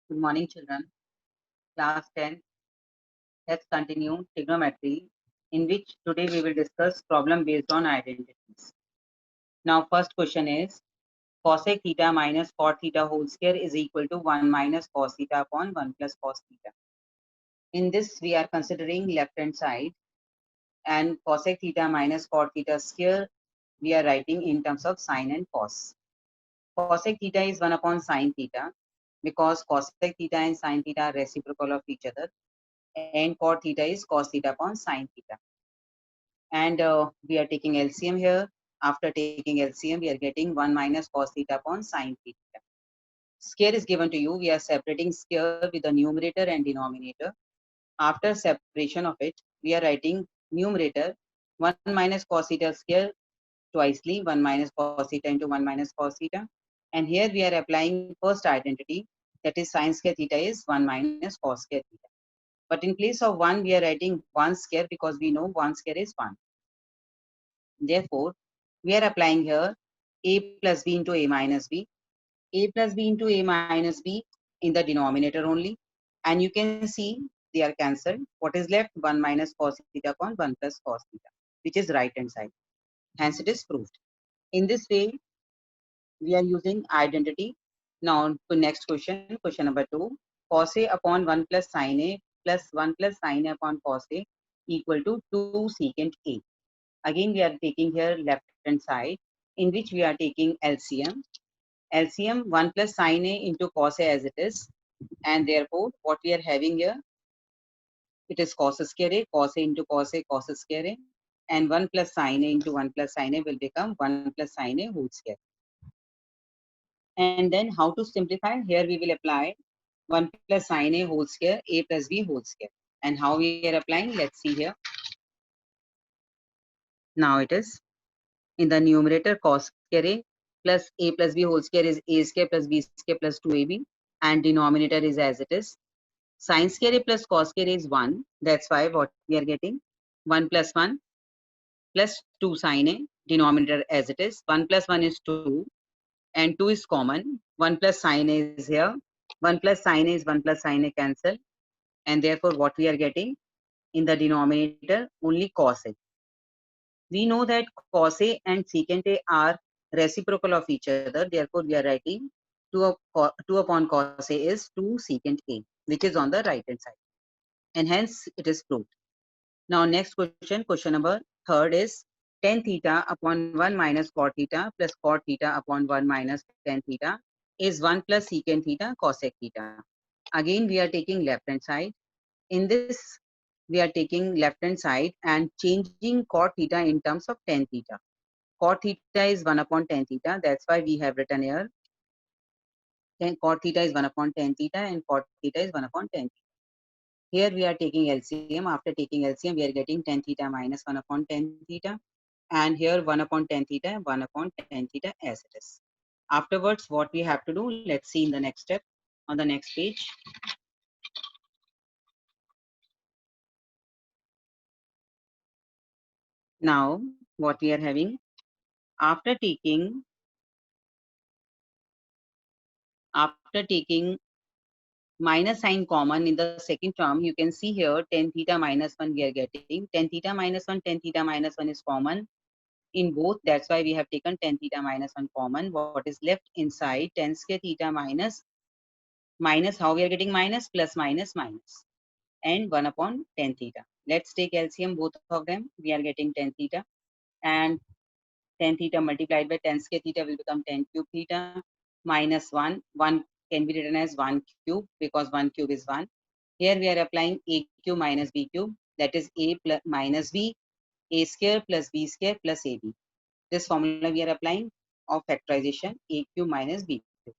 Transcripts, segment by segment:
Good morning, children. Class 10. Let's continue trigonometry, in which today we will discuss problem based on identities. Now, first question is cosec theta minus cot theta whole square is equal to 1 minus cos theta upon 1 plus cos theta. In this, we are considering left hand side, and cosec theta minus cot theta square we are writing in terms of sine and cos. Cosec theta is 1 upon sine theta because cosec theta and sine theta are reciprocal of each other, and cot theta is cos theta upon sine theta. And we are taking LCM here. After taking LCM, we are getting 1 minus cos theta upon sine theta. Square is given to you. We are separating square with the numerator and denominator. After separation of it, we are writing numerator 1 minus cos theta square twicely, 1 minus cos theta into 1 minus cos theta. And here we are applying first identity, that is sine square theta is 1 minus cos square theta. But in place of 1, we are writing 1 square because we know 1 square is 1. Therefore, we are applying here a plus b into a minus b, a plus b into a minus b in the denominator only. And you can see they are cancelled. What is left? 1 minus cos theta upon 1 plus cos theta, which is right hand side. Hence, it is proved. In this way, we are using identity. Now, to next question, question number 2. Cos a upon 1 plus sin a plus 1 plus sin a upon cos a equal to 2 secant a. Again, we are taking here left hand side, in which we are taking LCM. LCM 1 plus sin a into cos a as it is, and therefore what we are having here, it is cos square a, cos a into cos a, cos square a, and 1 plus sin a into 1 plus sin a will become 1 plus sin a whole square. And then how to simplify? Here we will apply 1 plus sin a whole square, a plus b whole square. And how we are applying? Let's see here. Now it is in the numerator cos square a plus a plus b whole square is a square plus b square plus 2ab, and denominator is as it is. Sin square a plus cos square is 1. That's why what we are getting 1 plus 1 plus 2 sin a, denominator as it is. 1 plus 1 is 2 and 2 is common. 1 plus sin a is here. 1 plus sin a is 1 plus sin a cancel, and therefore what we are getting in the denominator only cos a. We know that cos a and secant a are reciprocal of each other. Therefore, we are writing 2 upon cos a is 2 secant a, which is on the right hand side. And hence, it is proved. Now, next question, question number 3 is tan theta upon 1 minus cot theta plus cot theta upon 1 minus tan theta is 1 plus secant theta cosec theta. Again, we are taking left hand side. In this, we are taking left hand side and changing cot theta in terms of tan theta. Cot theta is 1 upon tan theta. That's why we have written here cot theta is 1 upon tan theta and cot theta is 1 upon tan theta. Here we are taking LCM. After taking LCM, we are getting tan theta minus 1 upon tan theta. And here 1 upon tan theta, 1 upon tan theta as it is. Afterwards, what we have to do, let's see in the next step on the next page. Now, what we are having, after taking minus sign common in the second term, you can see here tan theta minus 1 we are getting. Tan theta minus 1, tan theta minus 1 is common in both. That's why we have taken tan theta minus 1 common. What is left inside tan square theta minus how we are getting minus plus minus minus and 1 upon tan theta. Let's take LCM both of them. We are getting tan theta, and tan theta multiplied by tan square theta will become tan cube theta minus 1. 1 can be written as 1 cube because 1 cube is 1. Here we are applying a cube minus b cube, that is a plus minus b, a square plus b square plus ab. This formula we are applying of factorization, a cube minus b cube.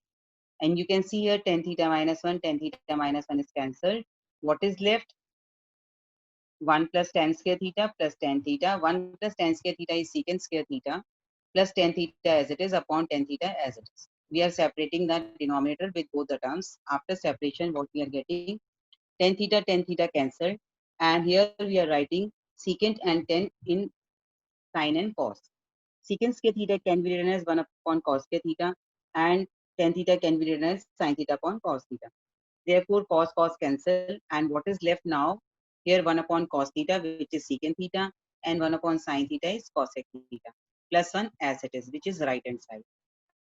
And you can see here tan theta minus 1, tan theta minus 1 is cancelled. What is left? 1 plus tan square theta plus tan theta. 1 plus tan square theta is secant square theta plus tan theta as it is upon tan theta as it is. We are separating the denominator with both the terms. After separation, what we are getting? Tan theta cancelled. And here we are writing secant and tan in sine and cos. Secant square theta can be written as 1 upon cos square theta, and tan theta can be written as sine theta upon cos theta. Therefore, cos cancel. And what is left now? Here 1 upon cos theta, which is secant theta, and 1 upon sin theta is cosec theta, plus 1 as it is, which is right hand side.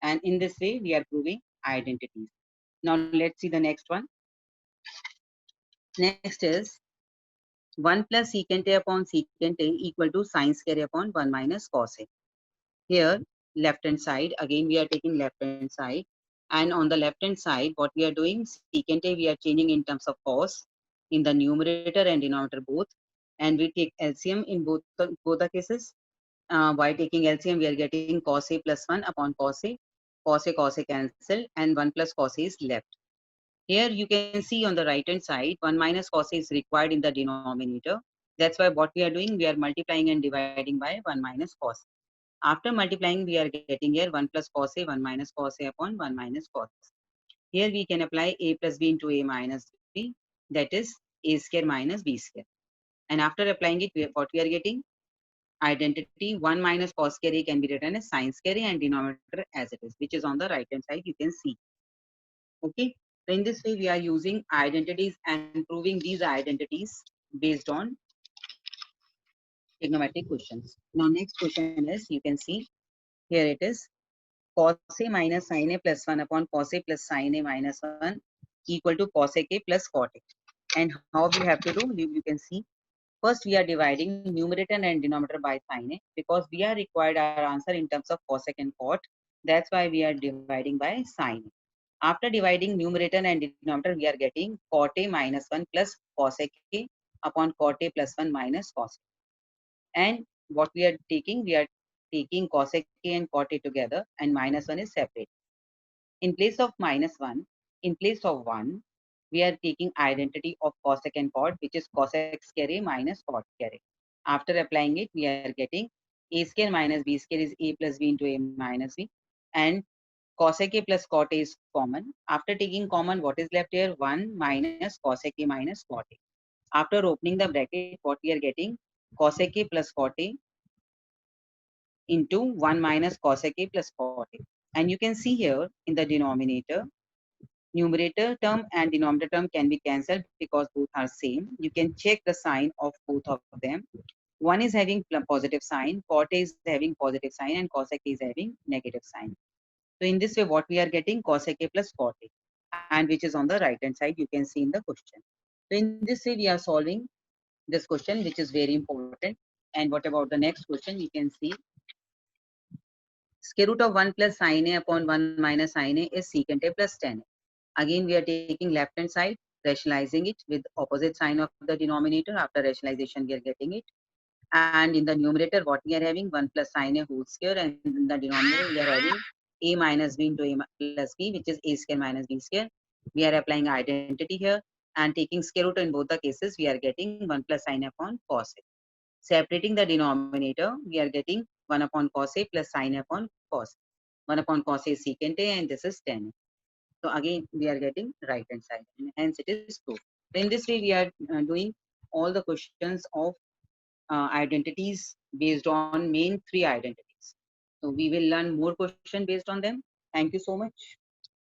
And in this way, we are proving identities. Now let's see the next one. Next is 1 plus secant A upon secant A equal to sin square A upon 1 minus cos A. Here, left hand side, again we are taking left hand side. And on the left hand side, what we are doing, secant A we are changing in terms of cos in the numerator and denominator both. And we take LCM in both the cases. By taking LCM, we are getting cos A plus 1 upon cos A. Cos A cancel, and 1 plus cos A is left. Here you can see on the right hand side, 1 minus cos A is required in the denominator. That's why what we are doing, we are multiplying and dividing by 1 minus cos. After multiplying, we are getting here 1 plus cos A, 1 minus cos A upon 1 minus cos. Here we can apply A plus B into A minus B, that is A square minus B square. And after applying it, what we are getting? Identity 1 minus cos square A can be written as sin square A and denominator as it is, which is on the right hand side, you can see. Okay. So in this way, we are using identities and proving these identities based on trigonometric questions. Now next question is, you can see here it is cos A minus sin A plus 1 upon cos A plus sin A minus 1 equal to cosec A plus cot A. And how we have to do, you can see, first we are dividing numerator and denominator by sin A because we are required our answer in terms of cosec and cot. That's why we are dividing by sin A. After dividing numerator and denominator, we are getting cot A minus 1 plus cosec A upon cot A plus 1 minus cos A. And what we are taking cosec A and cot A together, and minus 1 is separate. In place of minus 1, in place of 1, we are taking identity of cosec and cot, which is cosec square A minus cot square A. After applying it, we are getting A square minus B square is A plus B into A minus B. And cosec A plus cot A is common. After taking common, what is left here? 1 minus cosec A minus cot A. After opening the bracket, what we are getting? Cosec A plus cot A into 1 minus cosec A plus cot A. And you can see here in the denominator, numerator term and denominator term can be cancelled because both are same. You can check the sign of both of them. One is having positive sign, cot A is having positive sign, and cosec A is having negative sign. So in this way, what we are getting cosec A plus cot A, and which is on the right hand side, you can see in the question. So in this way, we are solving this question, which is very important. And what about the next question? You can see square root of 1 plus sin A upon 1 minus sin A is secant A plus tan A. Again, we are taking left hand side, rationalizing it with opposite sign of the denominator. After rationalization, we are getting it. And in the numerator, what we are having? 1 plus sin A whole square. And in the denominator, we are having A minus B into A plus B, which is A square minus B square. We are applying identity here. And taking square root in both the cases, we are getting 1 plus sin A upon cos A. Separating the denominator, we are getting 1 upon cos A plus sin A upon cos. 1 upon cos A is secant A, and this is tan A. So again, we are getting right hand side, and hence it is true. So in this way, we are doing all the questions of identities based on main three identities. So we will learn more questions based on them. Thank you so much.